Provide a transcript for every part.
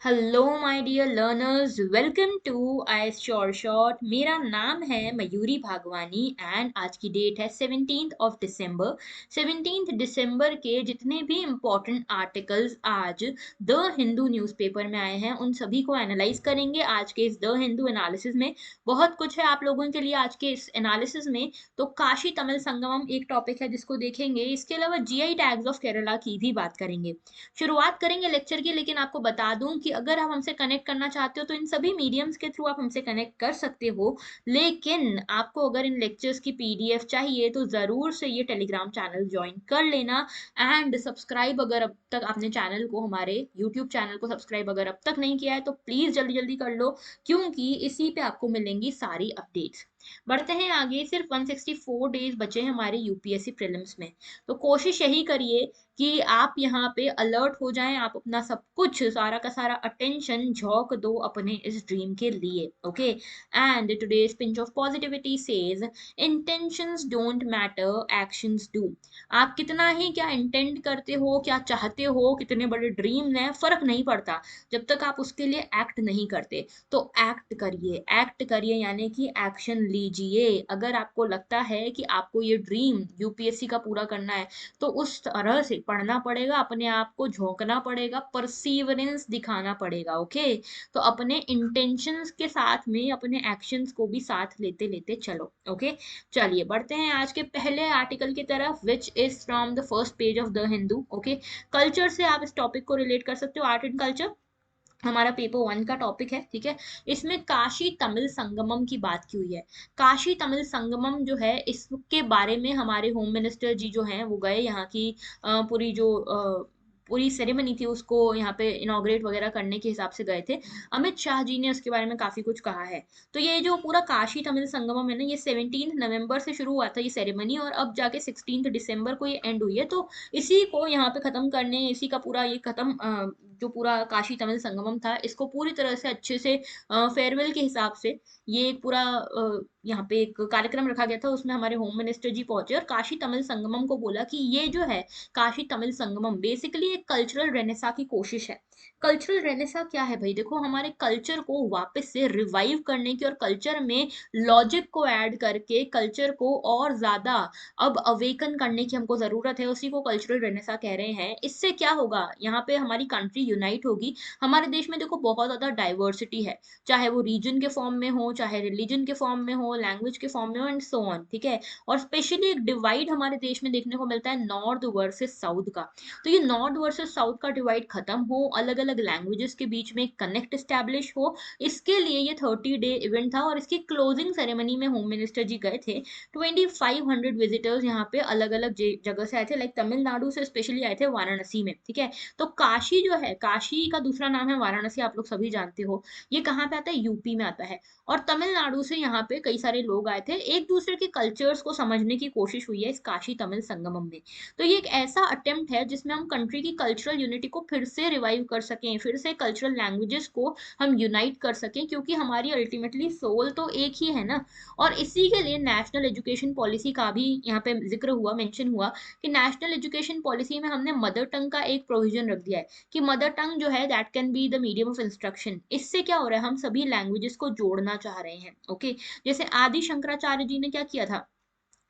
Hello my dear learners, welcome to I sure short. मेरा नाम है मयूरी भागवानी एंड आज की डेट है 17 दिसंबर। 17 दिसंबर के जितने भी इम्पोर्टेंट आर्टिकल्स आज द हिंदू न्यूज़पेपर में आए हैं उन सभी को एनालाइज करेंगे आज के इस द हिंदू एनालिसिस में। बहुत कुछ है आप लोगों के लिए आज के इस एनालिसिस में। तो काशी तमिल संगमम एक टॉपिक है जिसको देखेंगे, इसके अलावा जीआई टैग्स ऑफ केरला की भी बात करेंगे। शुरुआत करेंगे लेक्चर की, लेकिन आपको बता दूं कि अगर आप हमसे कनेक्ट करना चाहते हो तो इन सभी मीडियम्स के थ्रू आप हमसे कनेक्ट कर सकते हो। लेकिन आपको अगर इन लेक्चर्स की पीडीएफ चाहिए तो ज़रूर से ये टेलीग्राम चैनल ज्वाइन कर लेना। एंड सब्सक्राइब, अगर अब तक आपने चैनल को, हमारे यूट्यूब चैनल को सब्सक्राइब अगर अब तक नहीं किया है तो प्लीज़ जल्दी जल्दी कर लो, क्योंकि इसी पे आपको मिलेंगी सारी अपडेट्स। बढ़ते हैं आगे। सिर्फ 164 डेज बचे हैं हमारे यूपीएससी प्रीलिम्स में। तो कोशिश यही करिए कि आप यहाँ पे अलर्ट हो जाएं, आप अपना सब कुछ, सारा का सारा अटेंशन झोंक दो अपने इस ड्रीम के लिए। Okay, and today's pinch of positivity says intentions don't matter, actions do. आप कितना ही क्या इंटेंड करते हो, क्या चाहते हो, कितने बड़े ड्रीम हैं, फर्क नहीं पड़ता जब तक आप उसके लिए एक्ट नहीं करते। तो एक्ट करिए, एक्ट करिए यानी कि एक्शन लीजिए। अगर आपको लगता है कि आपको ये ड्रीम यूपीएससी का पूरा करना है तो उस तरह से पढ़ना पड़ेगा, अपने आप को झोंकना पड़ेगा, परसीवरेंस दिखाना पड़ेगा। ओके, तो अपने इंटेंशंस के साथ में अपने एक्शंस को भी साथ लेते लेते चलो। ओके, चलिए बढ़ते हैं आज के पहले आर्टिकल की तरफ, which is from the first page of the Hindu. Okay, culture से आप इस टॉपिक को रिलेट कर सकते हो, आर्ट एंड कल्चर हमारा पेपर वन का टॉपिक है। ठीक है, इसमें काशी तमिल संगमम की बात की हुई है। काशी तमिल संगमम जो है इसके बारे में हमारे होम मिनिस्टर जी जो हैं वो गए, यहाँ की पूरी जो पूरी सेरेमनी थी उसको यहाँ पे इनॉग्रेट वगैरह करने के हिसाब से गए थे। अमित शाह जी ने उसके बारे में काफी कुछ कहा है। तो ये जो पूरा काशी तमिल संगमम है ना, ये 17 नवंबर से शुरू हुआ था ये सेरेमनी, और अब जाके 16 दिसंबर को ये एंड हुई है। तो इसी को यहाँ पे खत्म करने, इसी का पूरा ये खत्म, जो पूरा काशी तमिल संगमम था इसको पूरी तरह से अच्छे से फेयरवेल के हिसाब से ये एक पूरा यहाँ पे एक कार्यक्रम रखा गया था, उसमें हमारे होम मिनिस्टर जी पहुंचे और काशी तमिल संगमम को बोला कि ये जो है काशी तमिल संगमम बेसिकली एक कल्चरल रेनेसा की कोशिश है। कल्चरल रेनेसा क्या है भाई? देखो, हमारे कल्चर को वापस से रिवाइव करने की और कल्चर में लॉजिक को ऐड करके कल्चर को और ज्यादा अब अवेकन करने की हमको जरूरत है, उसी को कल्चरल रेनेसा कह रहे हैं। इससे क्या होगा, यहाँ पे हमारी कंट्री यूनाइट होगी। हमारे देश में देखो बहुत ज्यादा डाइवर्सिटी है, चाहे वो रीजन के फॉर्म में हो, चाहे रिलीजन के फॉर्म में हो, लैंग्वेज के फॉर्म में हो, एंड सो ऑन। ठीक है, और स्पेशली एक डिवाइड हमारे देश में देखने को मिलता है नॉर्थ वर्सेस साउथ का। तो ये नॉर्थ वर्सेस साउथ का डिवाइड खत्म हो, अलग अलग लैंग्वेजेस के बीच में कनेक्ट स्टैब्लिश हो, इसके लिए ये 30 डे इवेंट था। और इसकी क्लोजिंग सेरेमनी में होम मिनिस्टर जी गए थे। 2500 विजिटर्स यहाँ पे अलग अलग जगह से आए थे, लाइक तमिलनाडु से स्पेशली आए थे वाराणसी में। ठीक है, तो काशी जो है, काशी का दूसरा नाम है वाराणसी, आप लोग सभी जानते हो। ये कहाँ पे आता है? यूपी में आता है। और तमिलनाडु से यहाँ पे कई सारे लोग आए थे, एक दूसरे के कल्चर्स को समझने की कोशिश हुई है इस काशी तमिल संगमम में। तो ये एक ऐसा अटेम्प्ट है जिसमें हम कंट्री की कल्चरल यूनिटी को फिर से रिवाइव कर सकें, फिर से कल्चरल लैंग्वेजेस को हम यूनाइट कर सकें, क्योंकि हमारी अल्टीमेटली सोल तो एक ही है ना। और इसी के लिए नेशनल एजुकेशन पॉलिसी का भी यहाँ पे जिक्र हुआ, मेंशन हुआ कि नेशनल एजुकेशन पॉलिसी में हमने मदर टंग का एक प्रोविजन रख दिया है कि मदर टंग जो है that can be the medium of instruction. इससे क्या हो रहा है, हम सभी लैंग्वेजेस को जोड़ना चाह रहे हैं। ओके, जैसे आदि शंकराचार्य जी ने क्या किया था,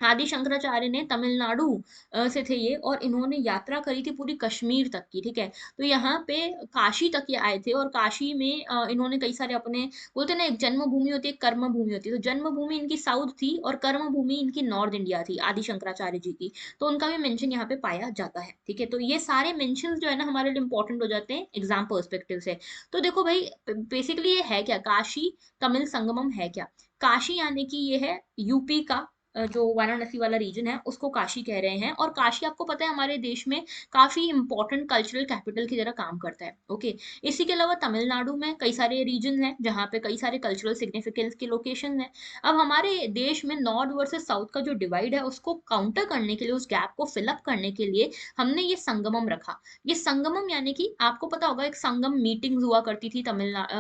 आदि शंकराचार्य ने तमिलनाडु से थे ये, और इन्होंने यात्रा करी थी पूरी कश्मीर तक की। ठीक है, तो यहाँ पे काशी तक ये आए थे, और काशी में इन्होंने कई सारे अपने, बोलते हैं ना एक जन्म भूमि होती है, एक कर्म भूमि होती है। तो जन्म भूमि इनकी साउथ थी और कर्म भूमि इनकी नॉर्थ इंडिया थी आदि शंकराचार्य जी की। तो उनका भी मेंशन यहाँ पे पाया जाता है। ठीक है, तो ये सारे मेंशन जो है ना हमारे लिए इंपॉर्टेंट हो जाते हैं एग्जाम पर्सपेक्टिव से। तो देखो भाई, बेसिकली ये है क्या, काशी तमिल संगमम है क्या? काशी यानी कि ये है यूपी का जो वाराणसी वाला रीजन है उसको काशी कह रहे हैं। और काशी आपको पता है हमारे देश में काफी इंपॉर्टेंट कल्चरल कैपिटल की तरह काम करता है। ओके, इसी के अलावा तमिलनाडु में कई सारे रीजन हैं जहाँ पे कई सारे कल्चरल सिग्निफिकेंस के लोकेशन हैं। अब हमारे देश में नॉर्थ वर्सेस साउथ का जो डिवाइड है उसको काउंटर करने के लिए, उस गैप को फिलअप करने के लिए हमने ये संगमम रखा। ये संगमम यानी कि आपको पता होगा एक संगम मीटिंग हुआ करती थी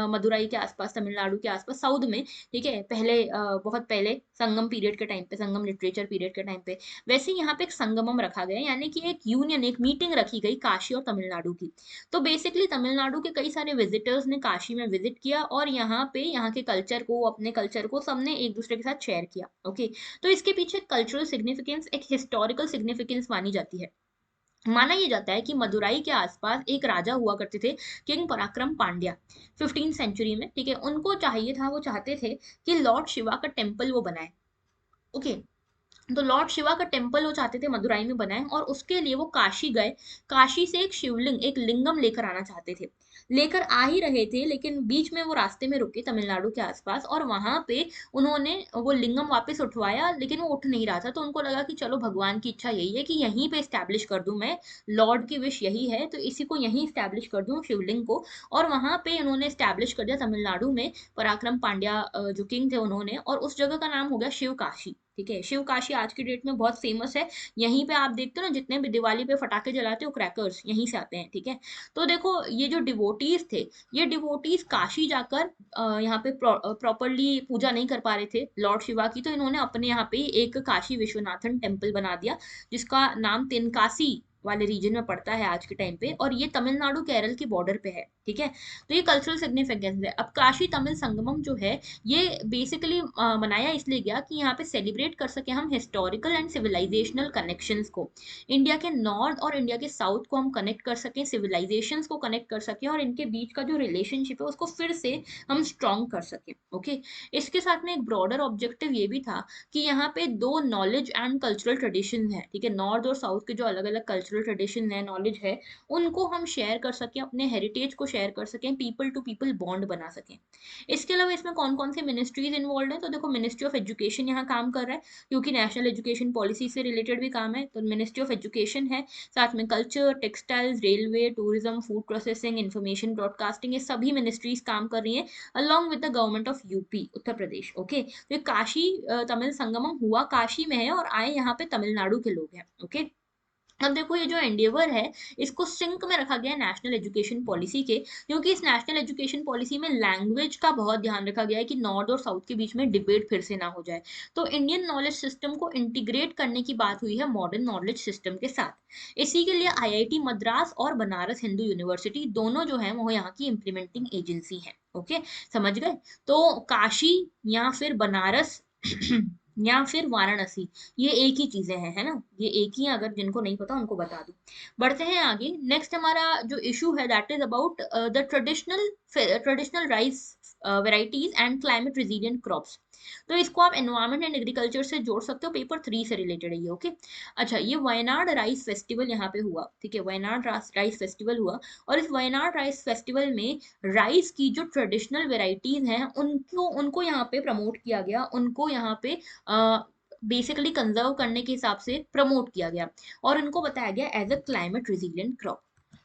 मदुरई के आसपास, तमिलनाडु के आसपास, साउथ में। ठीक है, पहले बहुत पहले संगम पीरियड के टाइम पे, संगम लिटरेचर पीरियड के टाइम पे, वैसे यहाँ पे एक संगमम रखा गया, यानी कि एक यूनियन, एक मीटिंग रखी गई काशी और तमिलनाडु की। तो बेसिकली तमिलनाडु के कई सारे विजिटर्स ने काशी में विजिट किया और यहाँ पे यहाँ के कल्चर को, अपने कल्चर को सबने एक दूसरे के साथ शेयर किया। ओके, तो इसके पीछे कल्चरल सिग्निफिकेंस, एक हिस्टोरिकल सिग्निफिकेंस मानी जाती है। माना यह जाता है कि मदुराई के आसपास एक राजा हुआ करते थे, किंग पराक्रम पांड्या, 15 सेंचुरी में, ठीक है। उनको चाहिए था, वो चाहते थे कि लॉर्ड शिवा का टेम्पल वो बनाए। ओके, तो लॉर्ड शिवा का टेम्पल वो चाहते थे मदुराई में बनाए, और उसके लिए वो काशी गए। काशी से एक शिवलिंग, एक लिंगम लेकर आना चाहते थे। लेकर आ ही रहे थे, लेकिन बीच में वो रास्ते में रुके तमिलनाडु के आसपास, और वहां पे उन्होंने वो लिंगम वापस उठवाया, लेकिन वो उठ नहीं रहा था। तो उनको लगा कि चलो भगवान की इच्छा यही है कि यहीं पे स्टैब्लिश कर दूं मैं, लॉर्ड की विश यही है, तो इसी को यहीं स्टैब्लिश कर दूं शिवलिंग को। और वहां पे उन्होंने स्टैब्लिश कर दिया तमिलनाडु में, पराक्रम पांड्या जो किंग थे उन्होंने, और उस जगह का नाम हो गया शिव काशी। ठीक है, शिव काशी आज की डेट में बहुत फेमस है। यहीं पे आप देखते हो ना, जितने भी दिवाली पे फटाके जलाते हो क्रैकर्स यहीं से आते हैं। ठीक है, तो देखो ये जो डिवोटीज थे, ये डिवोटीज काशी जाकर यहाँ पे प्रॉपरली पूजा नहीं कर पा रहे थे लॉर्ड शिवा की, तो इन्होंने अपने यहाँ पे एक काशी विश्वनाथन टेम्पल बना दिया, जिसका नाम तेनकासी वाले रीजन में पड़ता है आज के टाइम पे, और ये तमिलनाडु केरल की बॉर्डर पे है। ठीक है, तो ये कल्चरल सिग्निफिकेंस है। अब काशी तमिल संगमम जो है, ये बेसिकली मनाया इसलिए गया कि यहाँ पे सेलिब्रेट कर सके हम हिस्टोरिकल एंड सिविलाइजेशनल कनेक्शंस को। इंडिया के नॉर्थ और इंडिया के साउथ को हम कनेक्ट कर सकें, सिविलाइजेशंस को कनेक्ट कर सकें, और इनके बीच का जो रिलेशनशिप है उसको फिर से हम स्ट्रॉन्ग कर सकें। ओके, इसके साथ में एक ब्रॉडर ऑब्जेक्टिव ये भी था कि यहाँ पे दो नॉलेज एंड कल्चरल ट्रेडिशन है। ठीक है, नॉर्थ और साउथ के जो अलग अलग कल्चरल ट्रेडिशन है, नॉलेज है, उनको हम शेयर कर सकें, अपने हेरिटेज को शेयर कर सकें, पीपल टू पीपल बॉन्ड बना सकें। इसके अलावा इसमें कौन कौन से मिनिस्ट्रीज इन्वॉल्व है, तो देखो मिनिस्ट्री ऑफ एजुकेशन यहाँ काम कर रहा है, क्योंकि नेशनल एजुकेशन पॉलिसी से रिलेटेड भी काम है, तो मिनिस्ट्री ऑफ एजुकेशन है। साथ में culture, textiles, railway, tourism, food processing, information broadcasting, ये सभी मिनिस्ट्रीज काम कर रही है along with the government of UP, Uttar Pradesh. Okay, तो ये काशी तमिल संगमम हुआ काशी में है, और आए यहाँ पे तमिलनाडु के लोग हैं। ओके, अब देखो ये जो एंडेवर है, इसको सिंक में रखा गया है नेशनल एजुकेशन पॉलिसी के, क्योंकि इस नेशनल एजुकेशन पॉलिसी में लैंग्वेज का बहुत ध्यान रखा गया है कि नॉर्थ और साउथ के बीच में डिबेट फिर से ना हो जाए। तो इंडियन नॉलेज सिस्टम को इंटीग्रेट करने की बात हुई है मॉडर्न नॉलेज सिस्टम के साथ। इसी के लिए आईआईटी मद्रास और बनारस हिंदू यूनिवर्सिटी दोनों जो है वो यहाँ की इम्प्लीमेंटिंग एजेंसी है। ओके, समझ गए? तो काशी या फिर बनारस या फिर वाराणसी, ये एक ही चीजें हैं, है ना, ये एक ही है। अगर जिनको नहीं पता उनको बता दूं। बढ़ते हैं आगे। नेक्स्ट हमारा जो इशू है that is about the traditional rice varieties and climate resilient crops. तो इसको आप एनवायरमेंट एंड एग्रीकल्चर से जोड़ सकते हो, पेपर 3 से रिलेटेड है ये। ओके, अच्छा, ये वायनाड राइस फेस्टिवल यहाँ पे हुआ। ठीक है, वायनाड राइस फेस्टिवल हुआ, और इस वायनाड राइस फेस्टिवल में राइस की जो ट्रेडिशनल वेराइटीज हैं उनको उनको यहाँ पे प्रमोट किया गया, उनको यहाँ पे बेसिकली कंजर्व करने के हिसाब से प्रमोट किया गया, और उनको बताया गया as a climate resilient crop.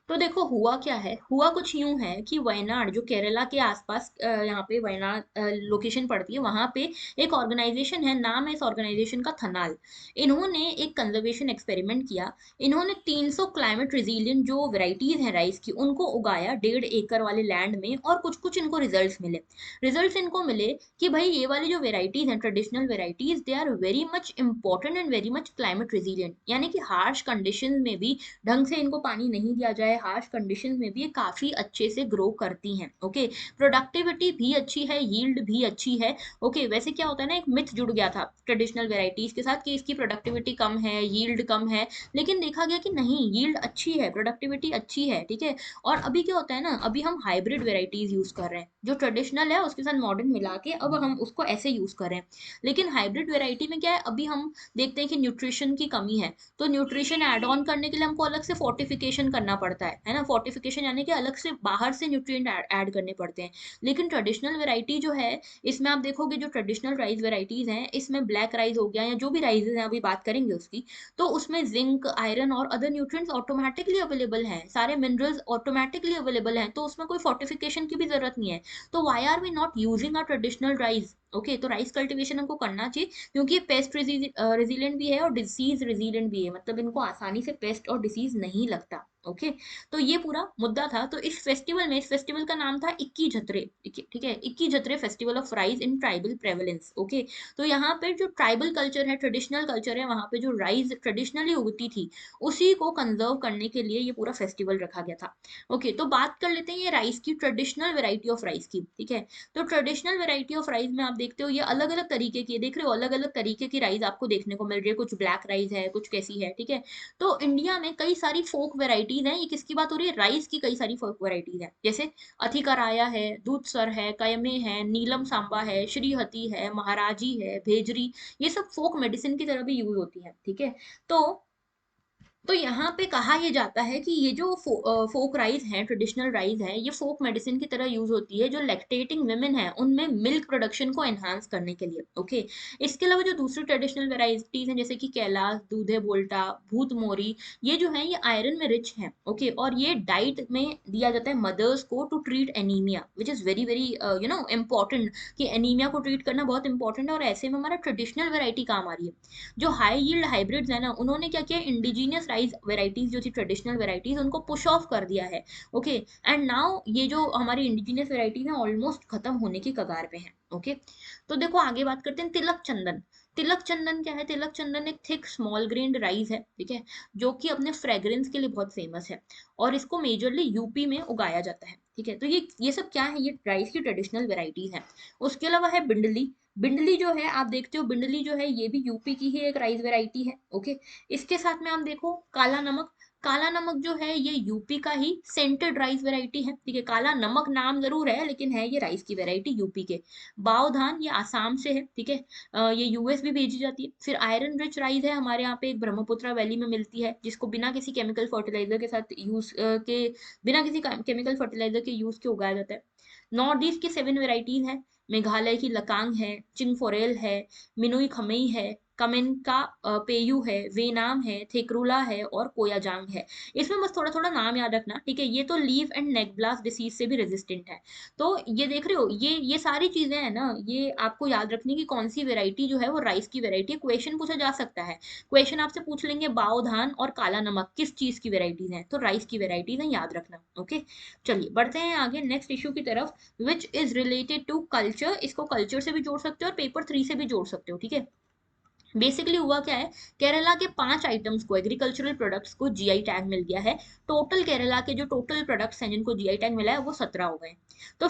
तो देखो हुआ क्या है, हुआ कुछ यूं है कि वयनाड जो केरला के आसपास यहाँ पे वयनाड लोकेशन पड़ती है, वहां पे एक ऑर्गेनाइजेशन है, नाम है इस ऑर्गेनाइजेशन का थनाल। इन्होंने एक कंजर्वेशन एक्सपेरिमेंट किया। इन्होंने 300 क्लाइमेट रेजिलिएंट जो वेराइटीज हैं राइस की, उनको उगाया 1.5 एकड़ वाले लैंड में, और कुछ कुछ इनको रिजल्ट्स मिले। रिजल्ट्स इनको मिले कि भाई ये वाली जो वेराइटीज हैं, traditional varieties, they are very much important and very much climate resilient, यानी कि हार्श कंडीशन में भी ढंग से इनको पानी नहीं दिया जाए, हार्श कंडीशन में भी ये काफी अच्छे से ग्रो करती हैं। ओके, प्रोडक्टिविटी भी अच्छी है, यील्ड भी अच्छी है। ओके, वैसे क्या होता है ना, एक मिथ जुड़ गया था ट्रेडिशनल वेराइटीज के साथ कि इसकी प्रोडक्टिविटी कम है, यील्ड कम है, लेकिन देखा गया कि नहीं, यील्ड अच्छी है, प्रोडक्टिविटी अच्छी है। ठीक है, और अभी क्या होता है ना, अभी हम हाइब्रिड वेराइटीज यूज कर रहे हैं, जो ट्रेडिशनल है उसके साथ मॉडर्न मिला के अब हम उसको ऐसे यूज कर रहे हैं। लेकिन हाइब्रिड वेराइटी में क्या है, अभी हम देखते हैं कि न्यूट्रिशन की कमी है, तो न्यूट्रिशन ऐड ऑन करने के लिए हमको अलग से फोर्टिफिकेशन करना पड़ता है ना, फोर्टिफिकेशन यानी कि अलग से बाहर से न्यूट्रिएंट ऐड करने पड़ते हैं। लेकिन ट्रेडिशनल वेराइटी जो है, इसमें आप देखोगे जो ट्रेडिशनल राइस वेराइटीज हैं, इसमें ब्लैक राइस हो गया या जो भी राइसेस हैं, अभी बात करेंगे उसकी, तो उसमें जिंक, आयरन और अदर न्यूट्रिएंट्स ऑटोमेटिकली अवेलेबल हैं, सारे मिनरल्स ऑटोमेटिकली अवेलेबल हैं, तो उसमें कोई फोर्टिफिकेशन की भी जरूरत नहीं है। तो why are we not using a traditional rice? Okay, तो राइस कल्टीवेशन हमको करना चाहिए, क्योंकि ये पेस्ट रेजिलेंट भी है और डिसीज रेजिलेंट भी है, मतलब इनको आसानी से पेस्ट और डिसीज नहीं लगता। ओके। तो ये पूरा मुद्दा था। तो इस फेस्टिवल में, इस फेस्टिवल का नाम था इक्की झत्रे, ठीक है, Ikki Jatre festival of rice in tribal prevalence. Okay. तो यहाँ पे जो ट्राइबल कल्चर है, ट्रेडिशनल कल्चर है, वहाँ पे जो राइस ट्रेडिशनली उगती थी उसी को कंजर्व करने के लिए ये पूरा फेस्टिवल रखा गया था। ओके। तो बात कर लेते हैं ये राइस की, ट्रेडिशनल वेराइटी ऑफ राइस की, ठीक है। तो ट्रेडिशनल वेराइटी ऑफ राइस में आप देखते हो ये अलग अलग तरीके की, देख रहे हो, अलग अलग तरीके की राइस आपको देखने को मिल रही है। कुछ ब्लैक राइस है, कुछ कैसी है, ठीक है। तो इंडिया में कई सारी फोक वेराइटीज हैं। ये किसकी बात हो रही है? राइस की कई सारी फोक वेराइटीज हैं, जैसे अथिकाराया है, दूधसर है, कयमे है, नीलम सांबा है, श्रीहति है, महाराजी है, भेजरी। ये सब फोक मेडिसिन की तरह भी यूज होती है, ठीक है। तो यहाँ पे कहा ये जाता है कि ये जो फोक राइस है, ट्रेडिशनल राइस है, ये फोक मेडिसिन की तरह यूज होती है जो लैक्टेटिंग वुमेन है उनमें मिल्क प्रोडक्शन को एनहांस करने के लिए। ओके। इसके अलावा जो दूसरी ट्रेडिशनल वेराइटीज हैं जैसे कि कैलाश, दूधे बोल्टा, भूत मोरी, ये जो है ये आयरन में रिच है। ओके। और ये डाइट में दिया जाता है मदर्स को to treat anaemia, which is very very important, कि एनीमिया को ट्रीट करना बहुत इंपॉर्टेंट है। और ऐसे में हमारा ट्रेडिशनल वेराइटी काम आ रही है। जो हाई यील्ड हाइब्रिड्स है ना, उन्होंने क्या किया, इंडिजीनियस राइस वेराइटीज जो थी, ट्रेडिशनल वेराइटीज, उनको पुश ऑफ कर दिया है। ओके। एंड नाउ ये जो हमारी इंडिजीनियस वेराइटीज है ऑलमोस्ट खत्म होने की कगार पे है। ओके। तो देखो आगे बात करते हैं तिलक चंदन। तिलक चंदन क्या है? तिलक चंदन एक थिक स्मॉल ग्रेन्ड राइस है, ठीक है, जो कि अपने फ्रेग्रेंस के लिए बहुत फेमस है और इसको मेजरली यूपी में उगाया जाता है, ठीक है। तो ये सब क्या है? ये राइस की ट्रेडिशनल वेराइटीज है। उसके अलावा है बिंडली। बिंडली जो है आप देखते हो, बिंडली जो है ये भी यूपी की ही एक राइस वेराइटी है। ओके। इसके साथ में आप देखो काला नमक। काला नमक जो है ये यूपी का ही सेंटेड राइस वेराइटी है, ठीक है। काला नमक नाम जरूर है लेकिन है ये राइस की वेराइटी यूपी के। बाव धान ये आसाम से है, ठीक है। ये यूएस भी भेजी जाती है। फिर आयरन रिच राइस है हमारे यहाँ पे, एक ब्रह्मपुत्रा वैली में मिलती है, जिसको बिना किसी केमिकल फर्टिलाइजर के साथ यूज के, बिना किसी केमिकल फर्टिलाइजर के यूज के उगाया जाता है। नॉर्थ ईस्ट की 7 वेराइटीज है। मेघालय की लकांग है, चिंगफोरेल है, मिनुई खमई है, कमेन का पेयू है, वेनाम है, थेकरूला है और कोयाजांग है। इसमें बस थोड़ा थोड़ा नाम याद रखना, ठीक है। ये तो leaf and neck blast disease से भी रेजिस्टेंट है। तो ये देख रहे हो, ये सारी चीजें हैं ना, ये आपको याद रखनी कि कौन सी वेराइटी जो है वो राइस की वेराइटी है। क्वेश्चन पूछा जा सकता है, क्वेश्चन आपसे पूछ लेंगे बाओ धान और काला नमक किस चीज की वेराइटीज हैं, तो राइस की वेराइटीज हैं, याद रखना। ओके। चलिए बढ़ते हैं आगे नेक्स्ट इश्यू की तरफ, which is related to culture. इसको कल्चर से भी जोड़ सकते हो और पेपर 3 से भी जोड़ सकते हो, ठीक है। बेसिकली हुआ क्या है, केरला के 5 आइटम्स को, एग्रीकल्चरल प्रोडक्ट्स को जीआई टैग मिल गया है। टोटल केरला के जो टोटल प्रोडक्ट्स हैं जिनको जीआई टैग मिला है वो 17 हो गए। तो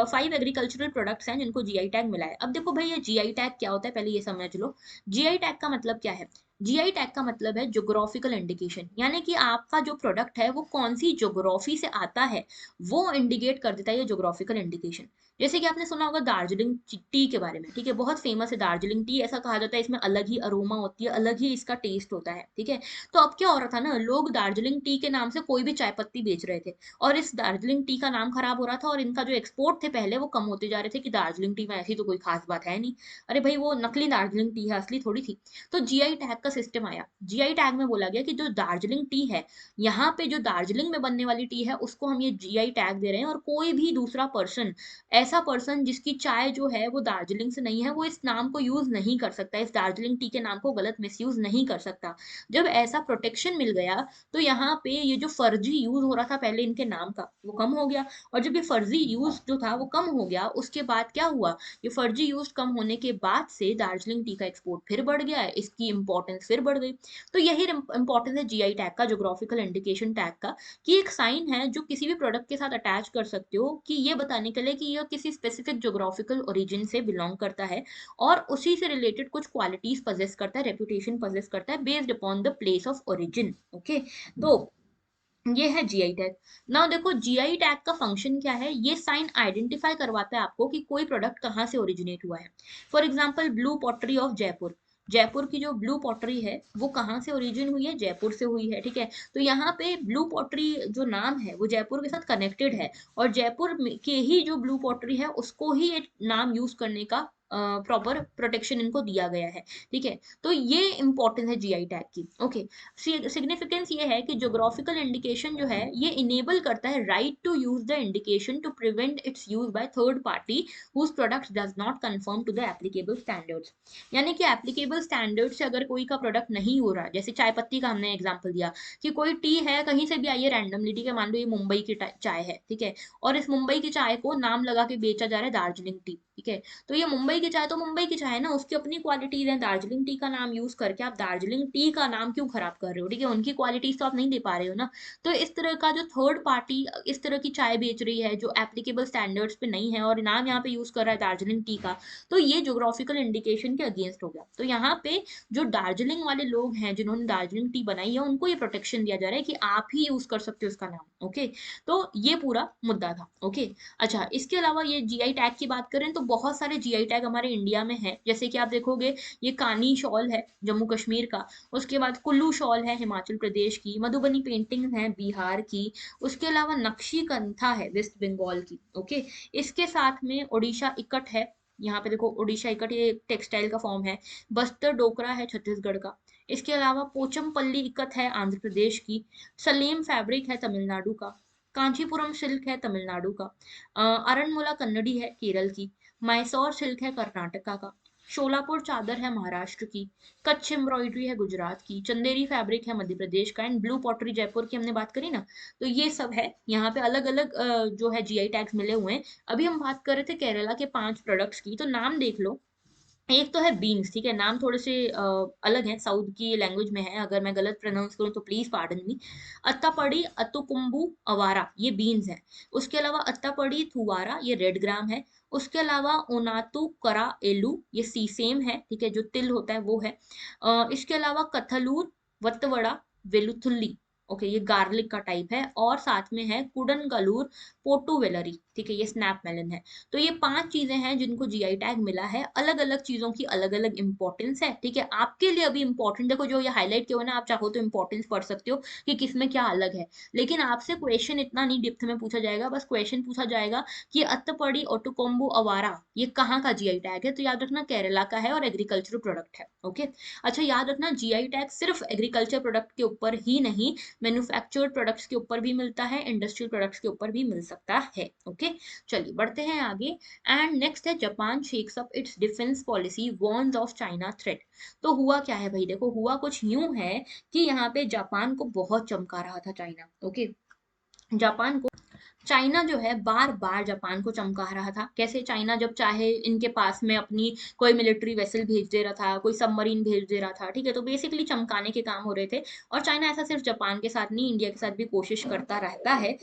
5 एग्रीकल्चरल प्रोडक्ट्स हैं जिनको जीआई टैग मिला है। अब देखो भाई ये जीआई टैग क्या होता है पहले ये समझ लो। जीआई टैग का मतलब क्या है? जीआई टैग का मतलब है ज्योग्राफिकल इंडिकेशन, यानी कि आपका जो प्रोडक्ट है वो कौन सी ज्योग्राफी से आता है वो इंडिकेट कर देता है ये ज्योग्राफिकल इंडिकेशन। जैसे कि आपने सुना होगा दार्जिलिंग टी के बारे में, ठीक है, बहुत फेमस है दार्जिलिंग टी। ऐसा कहा जाता है इसमें अलग ही अरोमा होती है, अलग ही इसका टेस्ट होता है, ठीक है। तो अब क्या हो रहा था ना, लोग दार्जिलिंग टी के नाम से कोई भी चाय पत्ती बेच रहे थे और इस दार्जिलिंग टी का नाम खराब हो रहा था और इनका जो एक्सपोर्ट थे पहले वो कम होते जा रहे थे कि दार्जिलिंग टी में ऐसी तो कोई खास बात है नहीं। अरे भाई वो नकली दार्जिलिंग टी है, असली थोड़ी थी। तो जीआई टैग का सिस्टम आया। जीआई टैग में बोला गया कि जो दार्जिलिंग टी है, यहाँ पे जो दार्जिलिंग में बनने वाली टी है उसको हम ये जीआई टैग दे रहे हैं, और कोई भी दूसरा पर्सन, ऐसा पर्सन जिसकी चाय जो है वो दार्जिलिंग से नहीं है, वो इस नाम को यूज नहीं कर सकता, इस दार्जिलिंग टी के नाम को गलत मिसयूज नहीं कर सकता। जब ऐसा प्रोटेक्शन मिल गया तो यहाँ पे ये जो फर्जी यूज हो रहा था पहले इनके नाम का वो कम हो गया। और जब ये फर्जी यूज जो था वो कम हो गया उसके बाद क्या हुआ, ये फर्जी यूज कम होने के बाद से दार्जिलिंग टी का एक्सपोर्ट फिर बढ़ गया है, इसकी इंपॉर्टेंस फिर बढ़ गई। तो यही इंपॉर्टेंस है जीआई टैग का, ज्योग्राफिकल इंडिकेशन टैग का, कि एक साइन है जो किसी भी प्रोडक्ट के साथ अटैच कर सकते हो कि ये बताने के लिए कि यह किसी स्पेसिफिक ज्योग्राफिकल ओरिजिन से बिलोंग करता है और उसी से रिलेटेड कुछ क्वालिटीज पजेस करता है, रेपुटेशन पजेस करता है based upon the place of origin. Okay. तो ये है जीआई टैग। नाउ देखो जीआई टैग का फंक्शन क्या है, ये साइन आइडेंटिफाई करवाता है आपको कि कोई प्रोडक्ट कहाँ से ओरिजिनेट हुआ है। For example blue pottery of Jaipur, Jaipur की जो ब्लू पॉटरी है वो कहाँ से ओरिजिन हुई है, जयपुर से हुई है, ठीक है। तो यहाँ पे ब्लू पॉटरी जो नाम है वो जयपुर के साथ कनेक्टेड है और जयपुर के ही जो ब्लू पॉटरी है उसको ही ये नाम यूज करने का प्रॉपर प्रोटेक्शन इनको दिया गया है, ठीक है। तो ये इंपॉर्टेंस है जीआई टैग की। ओके, सिग्निफिकेंस ये है कि ज्योग्राफिकल इंडिकेशन जो है ये इनेबल करता है right to use the indication to prevent its use by third party whose products does not conform to the applicable standards। यानी कि एप्लीकेबल स्टैंडर्ड से अगर कोई का प्रोडक्ट नहीं हो रहा, जैसे चाय पत्ती का हमने एग्जांपल दिया कि कोई टी है कहीं से भी आई है रैंडमली, ठीक है, मान लो ये मुंबई की चाय है, ठीक है, और इस मुंबई की चाय को नाम लगा के बेचा जा रहा है दार्जिलिंग टी, ठीक है। तो ये मुंबई की चाय तो मुंबई की चाय है ना, उसकी अपनी क्वालिटीज है, दार्जिलिंग टी का नाम यूज करके आप दार्जिलिंग टी का नाम क्यों खराब कर रहे हो, ठीक है, उनकी क्वालिटीज तो आप नहीं दे पा रहे हो ना। तो इस तरह का जो थर्ड पार्टी इस तरह की चाय बेच रही है जो एप्लीकेबल स्टैंडर्ड्स पे नहीं है और नाम यहाँ पे यूज कर रहा है दार्जिलिंग टी का, तो ये ज्योग्राफिकल इंडिकेशन के अगेंस्ट हो गया। तो यहाँ पे जो दार्जिलिंग वाले लोग हैं जिन्होंने दार्जिलिंग टी बनाई है उनको ये प्रोटेक्शन दिया जा रहा है कि आप ही यूज कर सकते हो उसका नाम। ओके, तो ये पूरा मुद्दा था। ओके, अच्छा, इसके अलावा ये जीआई टैग की बात करें तो बहुत सारे जीआई टैग हमारे इंडिया में है, जैसे कि आप देखोगे ये कानी शॉल है जम्मू कश्मीर का, उसके बाद कुल्लू शॉल है हिमाचल प्रदेश की, मधुबनी पेंटिंग है बिहार की, उसके अलावा नक्शी कंथा है वेस्ट बंगाल की। ओके, इसके साथ में ओडिशा इकट है, यहाँ पे देखो ओडिशा इकट ये टेक्सटाइल का फॉर्म है, बस्तर डोकरा है छत्तीसगढ़ का, इसके अलावा पोचमपल्ली इकत है आंध्र प्रदेश की, सलेम फैब्रिक है तमिलनाडु का, कांचीपुरम सिल्क है तमिलनाडु का, अरनमुला कन्नड़ी है केरल की, मैसूर सिल्क है कर्नाटका का, शोलापुर चादर है महाराष्ट्र की, कच्छ एम्ब्रॉयडरी है गुजरात की, चंदेरी फैब्रिक है मध्य प्रदेश का, एंड ब्लू पॉटरी जयपुर की हमने बात करी ना। तो ये सब है, यहाँ पे अलग अलग जो है जीआई टैग्स मिले हुए हैं। अभी हम बात कर रहे थे केरला के 5 प्रोडक्ट्स की, तो नाम देख लो। एक तो है बीन्स, ठीक है, नाम थोड़े से अलग है, साउथ की लैंग्वेज में है, अगर मैं गलत प्रोनाउंस करूँ तो प्लीज पार्डन मी। अत्तापड़ी अतुकुम्बू अवारा ये बीन्स है, उसके अलावा अत्तापड़ी थुवारा ये रेड ग्राम है, उसके अलावा ओनातु करा एलू ये सीसेम है, ठीक है, जो तिल होता है वो है, इसके अलावा कथलूर वत्तवड़ा वेलुथुल्ली, ओके, ये गार्लिक का टाइप है, और साथ में है कुडनगलूर पोटुवेलरी, ठीक है, ये स्नैप मेलन है। तो ये 5 चीजें हैं जिनको जीआई टैग मिला है, अलग अलग चीजों की अलग अलग इंपॉर्टेंस है, ठीक है, आपके लिए अभी इंपॉर्टेंट देखो जो ये हाईलाइट किया हुआ है ना, आप चाहो तो इंपॉर्टेंस पढ़ सकते हो कि किसमें क्या अलग है, लेकिन आपसे क्वेश्चन इतना नहीं डिप्थ में पूछा जाएगा, बस क्वेश्चन पूछा जाएगा कि अत्तपड़ी ओटोकोम्बो अवारा ये कहाँ का जीआई टैग है, तो याद रखना केरला का है और एग्रीकल्चर प्रोडक्ट है। ओके, अच्छा, याद रखना जीआई टैग सिर्फ एग्रीकल्चर प्रोडक्ट के ऊपर ही नहीं, मैन्युफैक्चर्ड प्रोडक्ट्स के ऊपर भी मिलता है, इंडस्ट्रियल प्रोडक्ट्स के ऊपर भी मिल सकता है। ओके, चलिए बढ़ते हैं आगे। एंड नेक्स्ट है Japan shakes up it's defence policy warns of China threat. तो हुआ क्या है भाई, देखो हुआ कुछ यूं है कि यहाँ पे जापान को बहुत चमका रहा था चाइना। ओके, जापान को चाइना जो है बार बार जापान को चमका रहा था। कैसे, चाइना जब चाहे इनके पास में अपनी कोई मिलिट्री वेसल भेज दे रहा था, कोई सबमरीन भेज दे रहा था, ठीक है, तो बेसिकली चमकाने के काम हो रहे थे। और चाइना ऐसा सिर्फ जापान के साथ नहीं, इंडिया के साथ भी कोशिश करता रहता है।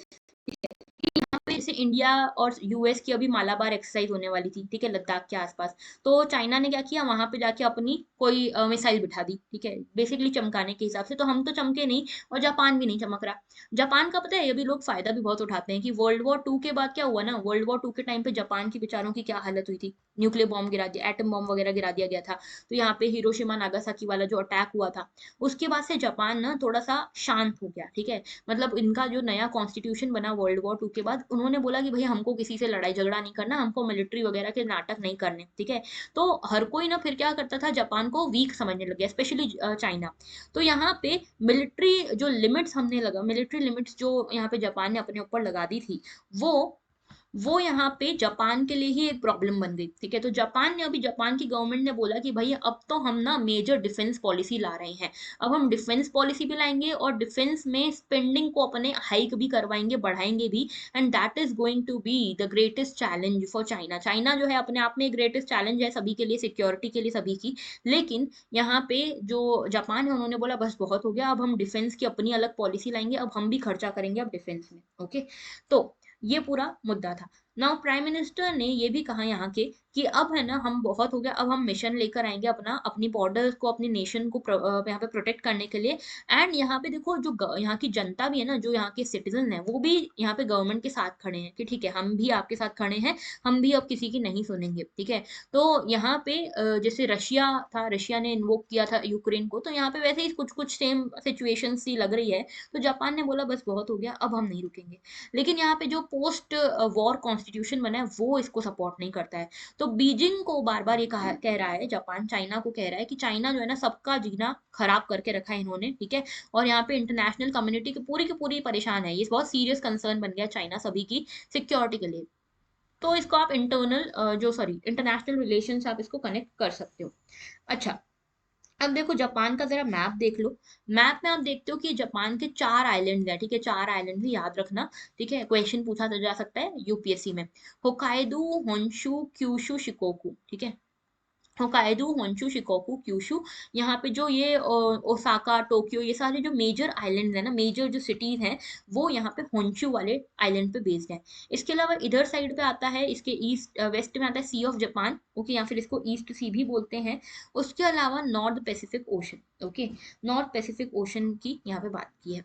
यहाँ पे जैसे इंडिया और यूएस की अभी मालाबार एक्सरसाइज होने वाली थी, ठीक है, लद्दाख के आसपास, तो चाइना ने क्या किया, वहां पे जाके अपनी कोई मिसाइल बिठा दी, ठीक है, बेसिकली चमकाने के हिसाब से। तो हम तो चमके नहीं और जापान भी नहीं चमक रहा। जापान का पता है ये भी लोग फायदा भी बहुत उठाते हैं कि वर्ल्ड वॉर 2 के बाद क्या हुआ ना, वर्ल्ड वॉर 2 के टाइम पे जापान के बेचारों की क्या हालत हुई थी, न्यूक्लियर बॉम्ब गिरा दिया, एटम बॉम्ब वगैरह गिरा दिया गया था। तो यहाँ पे हिरोशिमा नागासाकी वाला जो अटैक हुआ था, उसके बाद से जापान ना थोड़ा सा शांत हो गया, ठीक है। मतलब इनका जो नया कॉन्स्टिट्यूशन बना वर्ल्ड वॉर 2 के बाद, उन्होंने बोला कि भाई हमको किसी से लड़ाई झगड़ा नहीं करना, हमको मिलिट्री वगैरह के नाटक नहीं करने, ठीक है। तो हर कोई ना फिर क्या करता था, जापान को वीक समझने लग गया, स्पेशली चाइना। तो यहाँ पे मिलिट्री जो लिमिट्स हमने लगा, मिलिट्री लिमिट्स जो यहाँ पे जापान ने अपने ऊपर लगा दी थी, वो वो यहाँ पे जापान के लिए ही एक प्रॉब्लम बन गई, ठीक है। तो जापान ने अभी, जापान की गवर्नमेंट ने बोला कि भाई अब तो हम ना मेजर डिफेंस पॉलिसी ला रहे हैं, अब हम डिफेंस पॉलिसी भी लाएंगे और डिफेंस में स्पेंडिंग को अपने हाइक भी करवाएंगे, बढ़ाएंगे भी। And that is going to be the greatest challenge for China. China जो है अपने आप में ग्रेटेस्ट चैलेंज है सभी के लिए, सिक्योरिटी के लिए सभी की। लेकिन यहाँ पे जो जापान है उन्होंने बोला बस बहुत हो गया, अब हम डिफेंस की अपनी अलग पॉलिसी लाएंगे, अब हम भी खर्चा करेंगे अब डिफेंस में। ओके, तो ये पूरा मुद्दा था। नाउ प्राइम मिनिस्टर ने ये भी कहा यहाँ के कि अब है ना, हम बहुत हो गया, अब हम मिशन लेकर आएंगे अपना, अपनी बॉर्डर्स को, अपनी नेशन को यहाँ पे प्रोटेक्ट करने के लिए। एंड यहाँ पे देखो जो यहाँ की जनता भी है ना, जो यहाँ के सिटीजन है, वो भी यहाँ पे गवर्नमेंट के साथ खड़े हैं कि ठीक है हम भी आपके साथ खड़े हैं, हम भी अब किसी की नहीं सुनेंगे, ठीक है। तो यहाँ पे जैसे रशिया था, रशिया ने इन्वोक किया था यूक्रेन को, तो यहाँ पे वैसे ही कुछ कुछ सेम सिचुएशन सी लग रही है। तो जापान ने बोला बस बहुत हो गया, अब हम नहीं रुकेंगे। लेकिन यहाँ पे जो पोस्ट वॉर कॉन्स्टिट्यूशन बना है वो इसको सपोर्ट नहीं करता है। तो बीजिंग को बार बार ये कह रहा है, जापान चाइना को कह रहा है कि चाइना जो है ना सबका जीना खराब करके रखा है इन्होंने, ठीक है। और यहाँ पे इंटरनेशनल कम्युनिटी की पूरी परेशान है, ये बहुत सीरियस कंसर्न बन गया चाइना सभी की सिक्योरिटी के लिए। तो इसको आप इंटरनेशनल रिलेशन से आप इसको कनेक्ट कर सकते हो। अच्छा, अब देखो जापान का जरा मैप देख लो। मैप में आप देखते हो कि जापान के 4 आइलैंड है, ठीक है, 4 आइलैंड भी याद रखना, ठीक है, क्वेश्चन पूछा जा सकता है यूपीएससी में। होकाइडो, होन्शु, क्यूशु, शिकोकू, ठीक है। Hokkaido, Honshu, Shikoku, Kyushu. यहाँ पे जो ये ओसाका, टोक्यो, ये सारे जो मेजर आइलैंड है ना, मेजर जो सिटीज हैं, वो यहाँ पे होन्शु वाले आइलैंड पे बेस्ड है। इसके अलावा इधर साइड पे आता है, इसके ईस्ट वेस्ट में आता है सी ऑफ जापान, ओके, या फिर इसको ईस्ट सी भी बोलते हैं। उसके अलावा north Pacific ocean, okay, north Pacific ocean की यहाँ पे बात की है।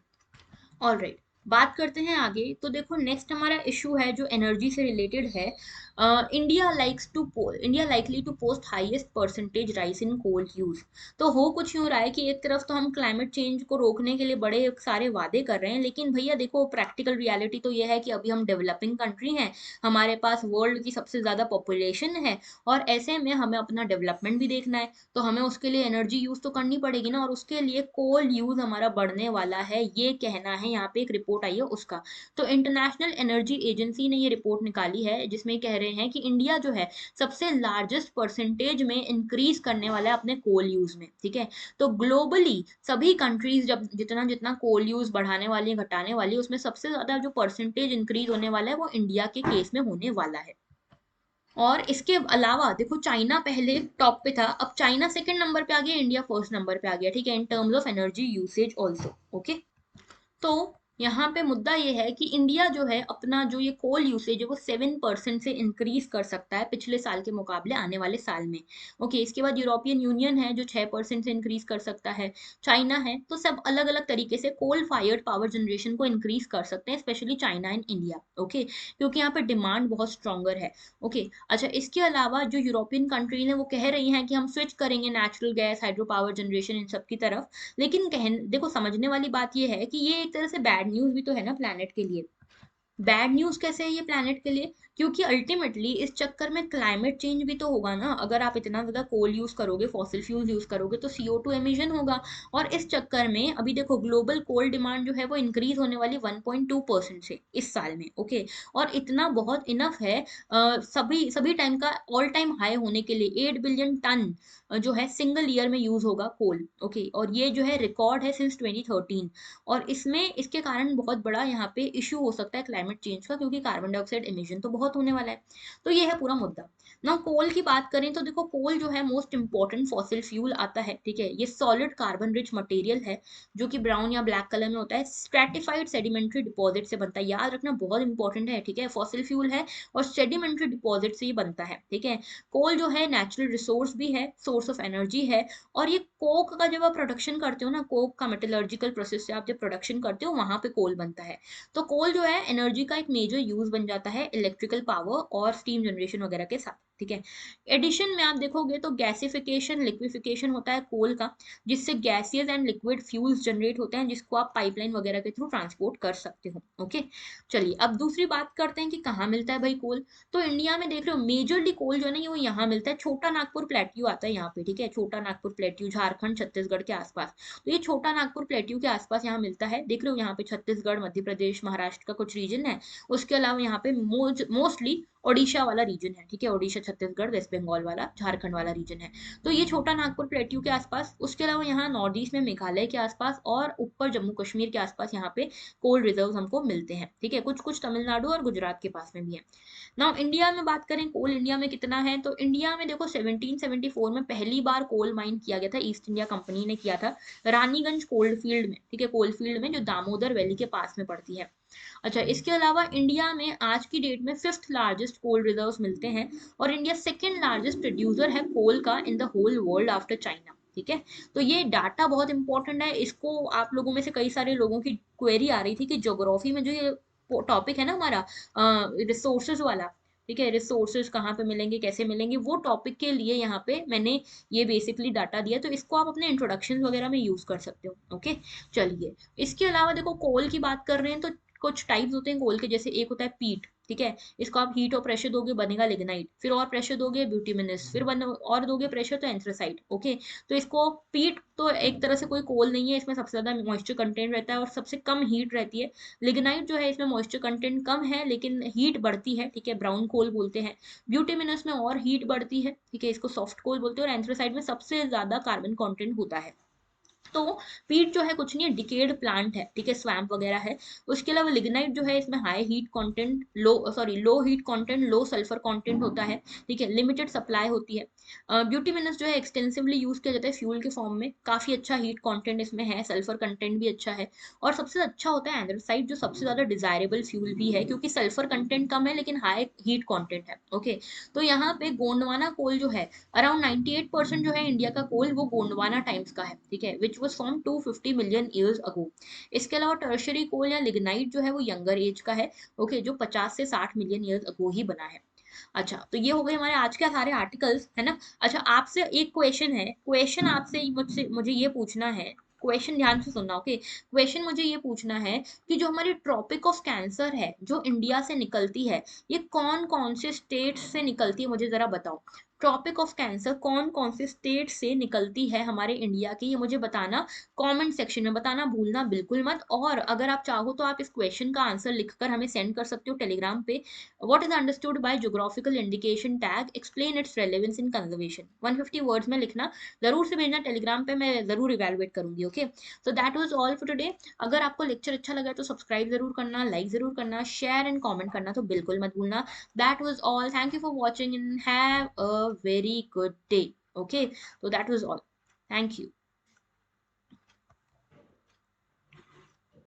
ऑलराइट, बात करते हैं आगे। तो देखो नेक्स्ट हमारा इशू है जो एनर्जी से रिलेटेड है। India likely to post highest percentage rise in coal use. तो हो कुछ यूं रहा है कि एक तरफ तो हम क्लाइमेट चेंज को रोकने के लिए बड़े सारे वादे कर रहे हैं, लेकिन भैया देखो प्रैक्टिकल रियलिटी तो ये है कि अभी हम डेवलपिंग कंट्री हैं, हमारे पास वर्ल्ड की सबसे ज्यादा पॉपुलेशन है, और ऐसे में हमें अपना डेवलपमेंट भी देखना है, तो हमें उसके लिए एनर्जी यूज तो करनी पड़ेगी ना, और उसके लिए कोल यूज हमारा बढ़ने वाला है, ये कहना है। यहाँ पे एक रिपोर्ट आई है उसका। तो इंटरनेशनल एनर्जी एजेंसी ने ये रिपोर्ट निकाली है जिसमें कह रहे हैं कि इंडिया जो है सबसे लार्जेस्ट परसेंटेज में इंक्रीज करने वाला है अपने कोल यूज में, ठीक है। तो ग्लोबली सभी कंट्रीज जब जितना जितना कोल यूज बढ़ाने वाली है, घटाने वाली है, उसमें सबसे ज्यादा जो परसेंटेज इंक्रीज होने वाला है वो इंडिया के केस में होने वाला है। और इसके अलावा देखो चाइना पहले टॉप पे था, अब चाइना सेकंड नंबर पे आ गया, इंडिया फर्स्ट नंबर पे आ गया, ठीक है, in terms of energy usage also, okay. तो यहाँ पे मुद्दा ये है कि इंडिया जो है अपना जो ये कोल यूसेज है वो 7% से इंक्रीज कर सकता है पिछले साल के मुकाबले आने वाले साल में, ओके। इसके बाद यूरोपियन यूनियन है जो 6% से इंक्रीज कर सकता है, चाइना है, तो सब अलग अलग तरीके से कोल फायर्ड पावर जनरेशन को इंक्रीज कर सकते हैं, specially China and India, okay, क्योंकि यहाँ पे डिमांड बहुत स्ट्रॉन्गर है, ओके। अच्छा, इसके अलावा जो यूरोपियन कंट्रीज हैं वो कह रही हैं कि हम स्विच करेंगे natural gas, hydro power generation, इन सब की तरफ। लेकिन देखो समझने वाली बात ये है कि ये एक तरह से बैड न्यूज भी तो है ना प्लैनेट के लिए। बैड न्यूज कैसे है ये प्लैनेट के लिए? क्योंकि अल्टीमेटली इस चक्कर में क्लाइमेट चेंज भी तो होगा ना, अगर आप इतना ज्यादा कोल यूज करोगे, फॉसिल फ्यूल यूज करोगे, तो CO2 एमिशन होगा। और इस चक्कर में अभी देखो ग्लोबल कोल डिमांड जो है वो इंक्रीज होने वाली 1.2% से इस साल में, ओके। और इतना बहुत इनफ है सभी सभी टाइम का ऑल टाइम हाई होने के लिए 8 बिलियन टन जो है सिंगल ईयर में यूज होगा कोल, ओके। और ये जो है रिकॉर्ड है सिंस 2013। और इसमें इसके कारण बहुत बड़ा यहाँ पे इशू हो सकता है क्लाइमेट चेंज का, क्योंकि कार्बन डाइऑक्साइड एमिशन तो बहुत होने वाला है। तो ये है पूरा मुद्दा ना। कोल की बात करें तो देखो कोल जो है मोस्ट इंपॉर्टेंट फॉसिल फ्यूल आता है, ठीक है। ये सॉलिड कार्बन रिच मटेरियल है जो कि ब्राउन या ब्लैक कलर में होता है, स्ट्रेटिफाइड सेडिमेंट्री डिपॉजिट से बनता है, याद रखना बहुत इंपॉर्टेंट है, ठीक है। फॉसिल फ्यूल है और सेडिमेंट्री डिपॉजिट से ये बनता है, ठीक है। कोल जो है नेचुरल रिसोर्स भी है, सोर्स ऑफ एनर्जी है। और ये कोक का जब आप प्रोडक्शन करते हो ना, कोक का मेटलर्जिकल प्रोसेस से आप जब प्रोडक्शन करते हो वहां पे कोल बनता है। तो कोल जो है एनर्जी का एक मेजर यूज बन जाता है इलेक्ट्रिकल पावर और स्टीम जनरेशन वगैरह के साथ, ठीक है। एडिशन में आप देखोगे तो गैसिफिकेशन, लिक्विफिकेशन होता है कोल का, जिससे gaseous and liquid fuels generate होते हैं, जिसको आप पाइपलाइन वगैरह के थ्रू ट्रांसपोर्ट कर सकते हो, ओके। चलिए अब दूसरी बात करते हैं कि कहाँ मिलता है भाई कोल। तो इंडिया में देख रहे हो मेजरली कोल जो है ना वो यहाँ मिलता है, छोटा नागपुर प्लेट्यू आता है यहाँ पे, ठीक है, छोटा नागपुर प्लेट्यू झारखंड छत्तीसगढ़ के आसपास। तो ये छोटा नागपुर प्लेट्यू के आसपास यहाँ मिलता है, देख रहे हो यहाँ पे छत्तीसगढ़, मध्य प्रदेश, महाराष्ट्र का कुछ रीजन है। उसके अलावा यहाँ पे मोस्टली ओडिशा वाला रीजन है, ठीक है, ओडिशा, छत्तीसगढ़, वेस्ट बंगाल वाला, झारखंड वाला रीजन है। तो ये छोटा नागपुर प्लेट्यू के आसपास, उसके अलावा यहाँ नॉर्थ ईस्ट में मेघालय के आसपास और ऊपर जम्मू कश्मीर के आसपास यहाँ पे कोल रिजर्व हमको मिलते हैं, ठीक है। कुछ कुछ तमिलनाडु और गुजरात के पास में भी है। नाउ इंडिया में बात करें कोल इंडिया में कितना है, तो इंडिया में देखो 1774 में पहली बार कोल माइन किया गया था, ईस्ट इंडिया कंपनी ने किया था, रानीगंज कोल्ड फील्ड में, ठीक है, कोल फील्ड में जो दामोदर वैली के पास में पड़ती है। अच्छा, इसके अलावा इंडिया में आज की डेट में 5th लार्जेस्ट कोल रिजर्व्स मिलते हैं, और इंडिया सेकेंड लार्जेस्ट प्रोड्यूसर है कोल का in the whole world after China, ठीक है। तो ये डाटा बहुत इंपॉर्टेंट है, इसको आप लोगों में से कई सारे लोगों की क्वेरी आ रही थी कि ज्योग्राफी में जो ये टॉपिक है ना हमारा रिसोर्सेज वाला, ठीक है, रिसोर्सेज कहाँ पे मिलेंगे, कैसे मिलेंगे, वो टॉपिक के लिए यहाँ पे मैंने ये बेसिकली डाटा दिया, तो इसको आप अपने इंट्रोडक्शन वगैरह में यूज कर सकते हो, ओके। चलिए इसके अलावा देखो कोल की बात कर रहे हैं तो कुछ टाइप्स होते हैं कोल के, जैसे एक होता है पीट, ठीक है। इसको आप हीट और प्रेशर दोगे बनेगा लिग्नाइट, फिर और प्रेशर दोगे ब्यूटिमिनस, फिर और दोगे प्रेशर तो एंथ्रासाइट। ओके, तो इसको पीट तो एक तरह से कोई कोल नहीं है, इसमें सबसे ज्यादा मॉइस्चर कंटेंट रहता है और सबसे कम हीट रहती है। लिग्नाइट जो है इसमें मॉइस्चर कंटेंट कम है लेकिन हीट बढ़ती है, ठीक है, ब्राउन कोल बोलते हैं। ब्यूटिमिनस में और हीट बढ़ती है, ठीक है, इसको सॉफ्ट कोल बोलते हैं। और एंथ्रासाइट में सबसे ज्यादा कार्बन कॉन्टेंट होता है। तो पीट जो है कुछ नहीं है, डिकेड प्लांट है, ठीक है, स्वैम्प वगैरह है। उसके अलावा लिग्नाइट जो है इसमें high heat content, low heat content, low sulphur content होता है, ठीक है, लिमिटेड सप्लाई होती है। ब्यूटीमिनस जो है एक्सटेंसिवली यूज किया जाता है फ्यूल के फॉर्म में, काफी अच्छा हीट कंटेंट इसमें है, सल्फर कंटेंट भी अच्छा है। और सबसे अच्छा होता है एंथ्रासाइट, जो सबसे ज्यादा डिजायरेबल फ्यूल भी है क्योंकि सल्फर कंटेंट कम है लेकिन हाई हीट कंटेंट है। ओके, तो यहाँ पे गोंडवाना कोल जो है, अराउंड 98% जो है इंडिया का कोल वो गोंडवाना टाइम्स का है, ठीक है, which was form 250 million years ago. इसके अलावा टर्शरी कोल या लिग्नाइट जो है वो यंगर एज का है, ओके, जो 50 से 60 मिलियन ईयर्स अगो ही बना है। अच्छा, तो ये हो गए हमारे आज के सारे आर्टिकल्स, है ना। अच्छा, आपसे एक क्वेश्चन है, क्वेश्चन आपसे मुझसे मुझे ये पूछना है, क्वेश्चन ध्यान से सुनना, ओके। क्वेश्चन मुझे ये पूछना है कि जो हमारी ट्रॉपिक ऑफ कैंसर है जो इंडिया से निकलती है, ये कौन कौन से स्टेट से निकलती है, मुझे जरा बताओ। ट्रॉपिक ऑफ कैंसर कौन कौन से स्टेट से निकलती है हमारे इंडिया की, ये मुझे बताना। कमेंट सेक्शन में बताना भूलना बिल्कुल मत। और अगर आप चाहो तो आप इस क्वेश्चन का आंसर लिखकर हमें सेंड कर सकते हो टेलीग्राम पे। What is understood by geographical indication tag? Explain its relevance in conservation. 150 words में लिखना, जरूर से भेजना टेलीग्राम पे, मैं जरूर इवेलुएट करूंगी। Okay, so that was all for today. अगर आपको लेक्चर अच्छा लगा तो सब्सक्राइब जरूर करना, लाइक जरूर करना, शेयर एंड कमेंट करना तो बिल्कुल मत भूलना। That was all, thank you for watching and have a very good day. Okay, so that was all, thank you।